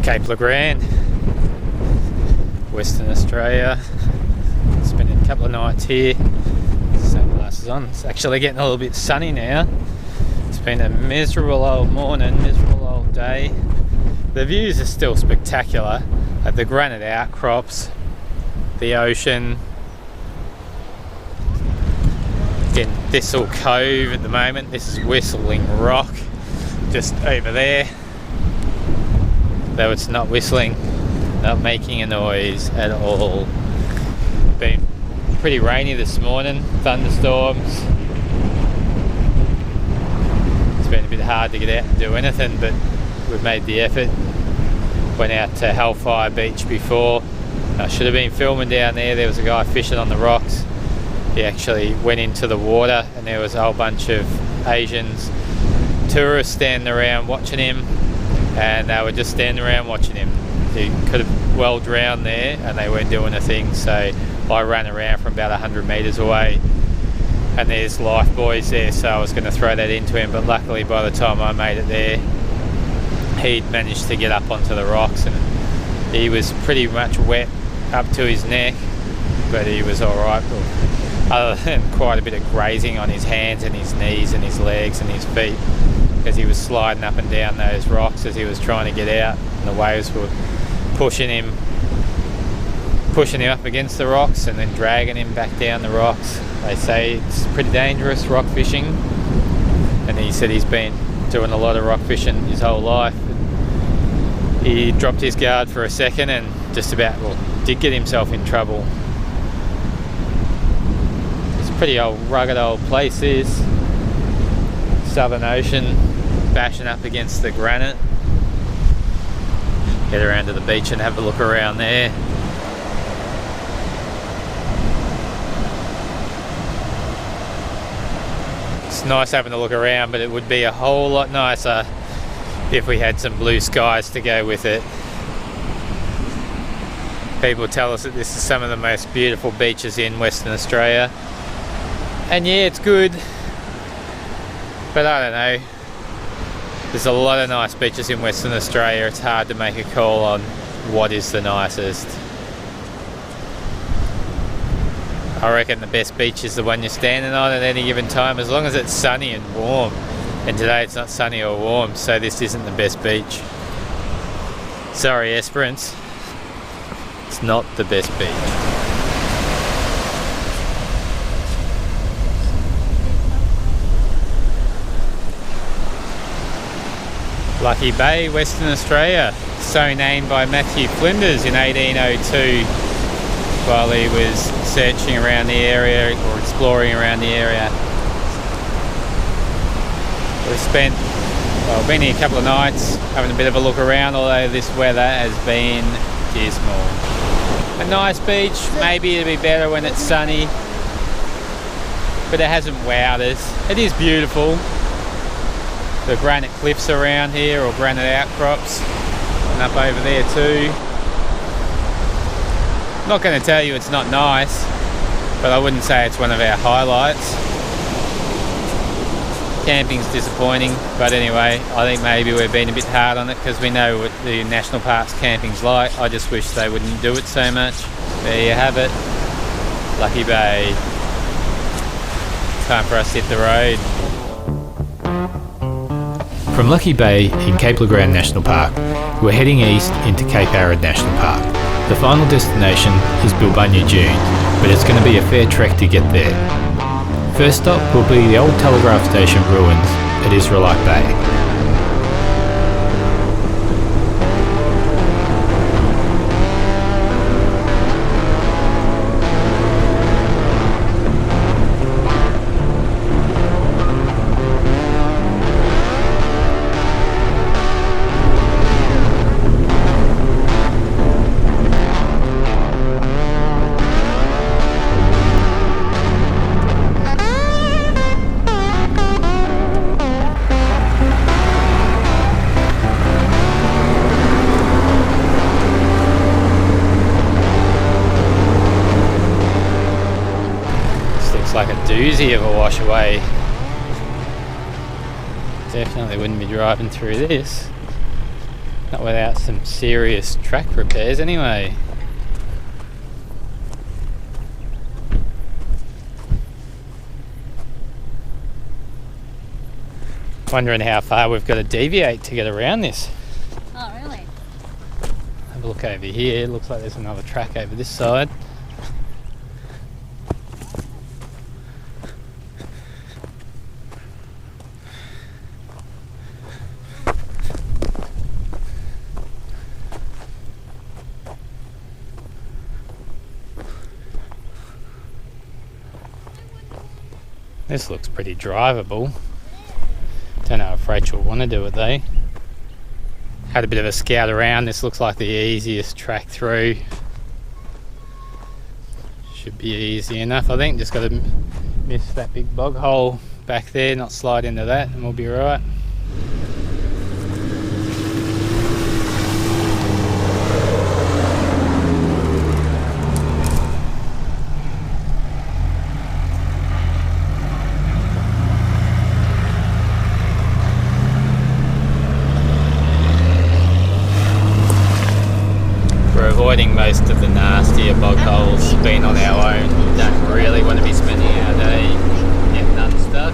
Cape Grande, Western Australia. Spending a couple of nights here. Sunglasses on. It's actually getting a little bit sunny now. It's been a miserable old morning, miserable old day. The views are still spectacular at the granite outcrops, the ocean. In Thistle Cove at the moment. This is Whistling Rock just over there, though it's not whistling, not making a noise at all. Been pretty rainy this morning, thunderstorms. It's been a bit hard to get out and do anything, but we've made the effort. Went out to Hellfire Beach before. I should have been filming down there. There was a guy fishing on the rocks. He actually went into the water and there was a whole bunch of Asians, tourists standing around watching him, and they were just standing around watching him. He could have well drowned there and they weren't doing a thing, so I ran around from about 100 metres away and there's life buoys there, so I was going to throw that into him, but luckily by the time I made it there, he'd managed to get up onto the rocks and he was pretty much wet up to his neck, but he was alright. Other than quite a bit of grazing on his hands and his knees and his legs and his feet, because he was sliding up and down those rocks as he was trying to get out, and the waves were pushing him up against the rocks and then dragging him back down the rocks. They say it's pretty dangerous rock fishing, and he said he's been doing a lot of rock fishing his whole life. He dropped his guard for a second and just about, did get himself in trouble. Pretty old rugged old place is Southern Ocean, bashing up against the granite. Get around to the beach and have a look around there. It's nice having a look around, but it would be a whole lot nicer if we had some blue skies to go with it. People tell us that this is some of the most beautiful beaches in Western Australia. And yeah, it's good, but I don't know. There's a lot of nice beaches in Western Australia. It's hard to make a call on what is the nicest. I reckon the best beach is the one you're standing on at any given time, as long as it's sunny and warm. And today it's not sunny or warm, so this isn't the best beach. Sorry, Esperance. It's not the best beach. Lucky Bay, Western Australia, so named by Matthew Flinders in 1802 while he was searching around the area or exploring around the area. We've been here a couple of nights having a bit of a look around, although this weather has been dismal. A nice beach, maybe it'll be better when it's sunny, but it hasn't wowed us. It is beautiful. The granite cliffs around here, or granite outcrops, and up over there too. I'm not going to tell you it's not nice, but I wouldn't say it's one of our highlights. Camping's disappointing, but anyway, I think maybe we're being a bit hard on it because we know what the national parks camping's like. I just wish they wouldn't do it so much. There you have it, Lucky Bay. Time for us to hit the road. From Lucky Bay in Cape Grande National Park, we're heading east into Cape Arid National Park. The final destination is Bilbunya Dunes, but it's going to be a fair trek to get there. First stop will be the old telegraph station ruins at Israelite Bay. Like a doozy of a wash away. Definitely wouldn't be driving through this. Not without some serious track repairs anyway. Wondering how far we've got to deviate to get around this. Oh, really? Have a look over here. Looks like there's another track over this side. This looks pretty drivable. Don't know if Rachel will want to do it though. Had a bit of a scout around. This looks like the easiest track through. Should be easy enough, I think. Just got to miss that big bog hole back there, not slide into that, and we'll be right. Avoiding most of the nastier bog holes, being on our own. We don't really want to be spending our day getting unstuck.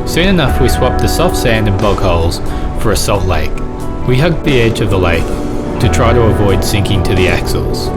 Soon enough we swapped the soft sand and bog holes for a salt lake. We hugged the edge of the lake to try to avoid sinking to the axles.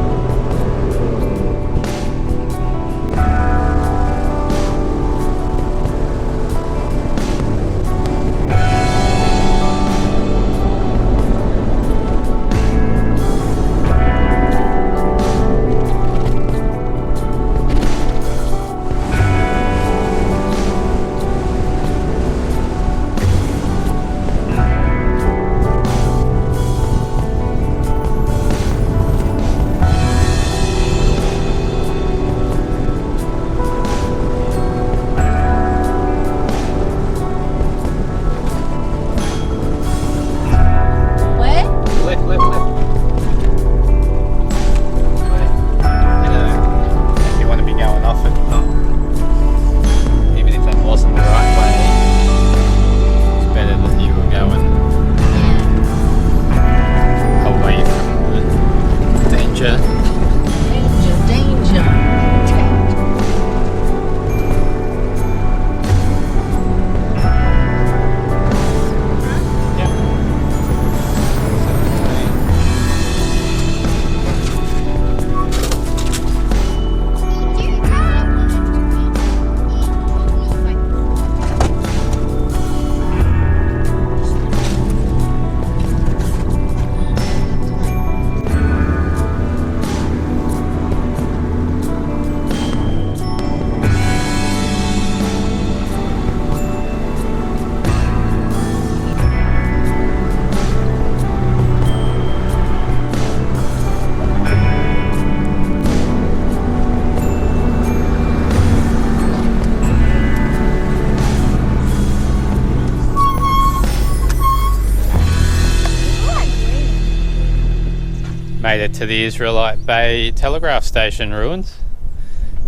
Made it to the Israelite Bay telegraph station ruins.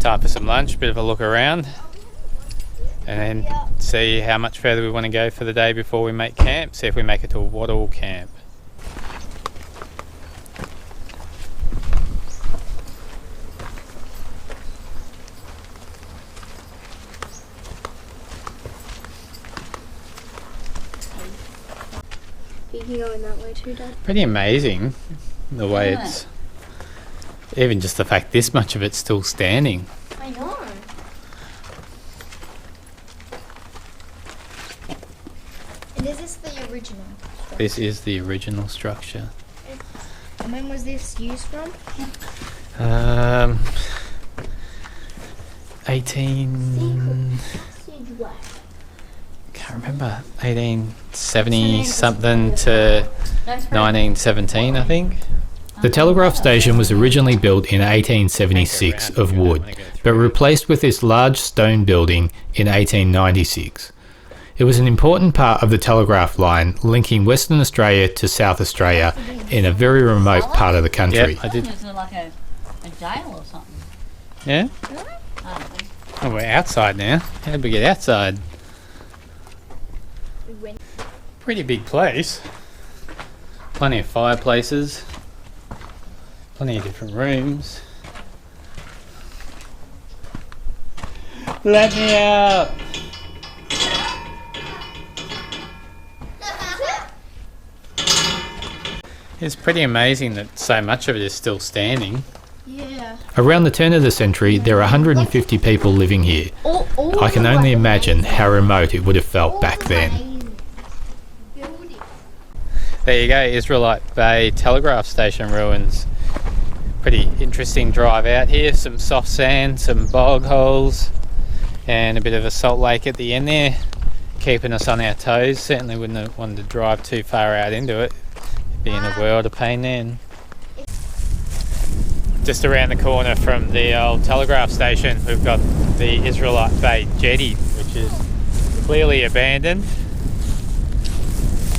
Time for some lunch, bit of a look around, and then see how much further we want to go for the day before we make camp. See if we make it to a wattle camp. You can go in that way too, Dad. Pretty amazing the way it's, even just the fact this much of it's still standing. I know. And is this the original structure? This is the original structure. And when was this used from? 18... can't remember, 1870 something to 1917, I think. The telegraph station was originally built in 1876 of wood, but replaced with this large stone building in 1896. It was an important part of the telegraph line linking Western Australia to South Australia in a very remote part of the country. Yep, I did. Is it like a jail or something? Yeah? I don't think so. Oh, we're outside now. How did we get outside? we went. Pretty big place. Plenty of fireplaces. Plenty of different rooms. Let me out! It's pretty amazing that so much of it is still standing. Yeah. Around the turn of the century, there are 150 people living here. I can only imagine how remote it would have felt back then. There you go, Israelite Bay telegraph station ruins. Pretty interesting drive out here. Some soft sand, some bog holes, and a bit of a salt lake at the end there, keeping us on our toes. Certainly wouldn't have wanted to drive too far out into it. It'd be in a world of pain then. Just around the corner from the old telegraph station, we've got the Israelite Bay jetty, which is clearly abandoned.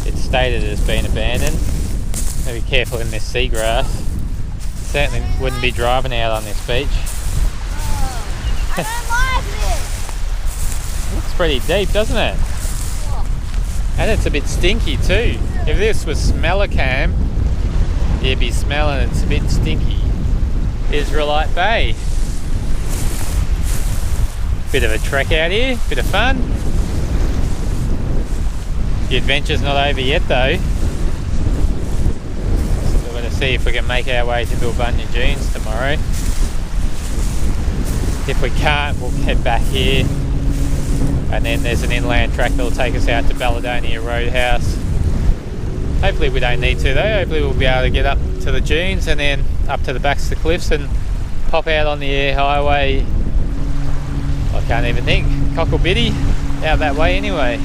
It's stated as being abandoned. So be careful in this seagrass. Certainly wouldn't be driving out on this beach. I don't like this. Looks pretty deep, doesn't it? And it's a bit stinky too. If this was Smellicam, you'd be smelling it's a bit stinky. Israelite Bay. Bit of a trek out here, bit of fun. The adventure's not over yet though. So we're going to see if we can make our way to Bilbunya Dunes tomorrow. If we can't, we'll head back here. And then there's an inland track that'll take us out to Balladonia Roadhouse. Hopefully we don't need to though. Hopefully we'll be able to get up to the dunes and then up to the backs of the cliffs and pop out on the air highway. I can't even think. Cocklebiddy, out that way anyway.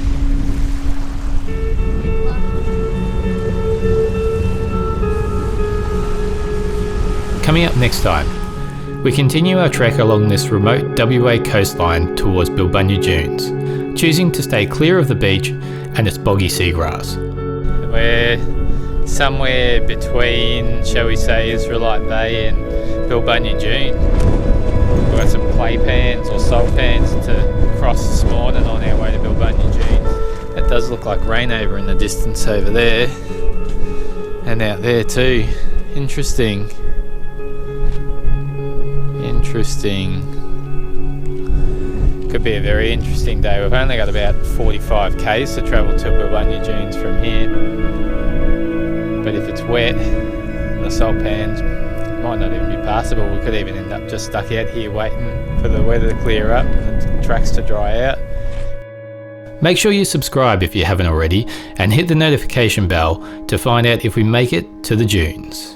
Coming up next time, we continue our trek along this remote WA coastline towards Bilbunya Dunes, choosing to stay clear of the beach and its boggy seagrass. We're somewhere between, shall we say, Israelite Bay and Bilbunya Dunes. We've got some clay pans or salt pans to cross this morning on our way to Bilbunya Dunes. It does look like rain over in the distance over there and out there too. Interesting. Could be a very interesting day. We've only got about 45 k's to travel to Bilbunya Dunes from here, but if it's wet, the salt pans might not even be passable. We could even end up just stuck out here waiting for the weather to clear up and the tracks to dry out. Make sure you subscribe if you haven't already and hit the notification bell to find out if we make it to the dunes.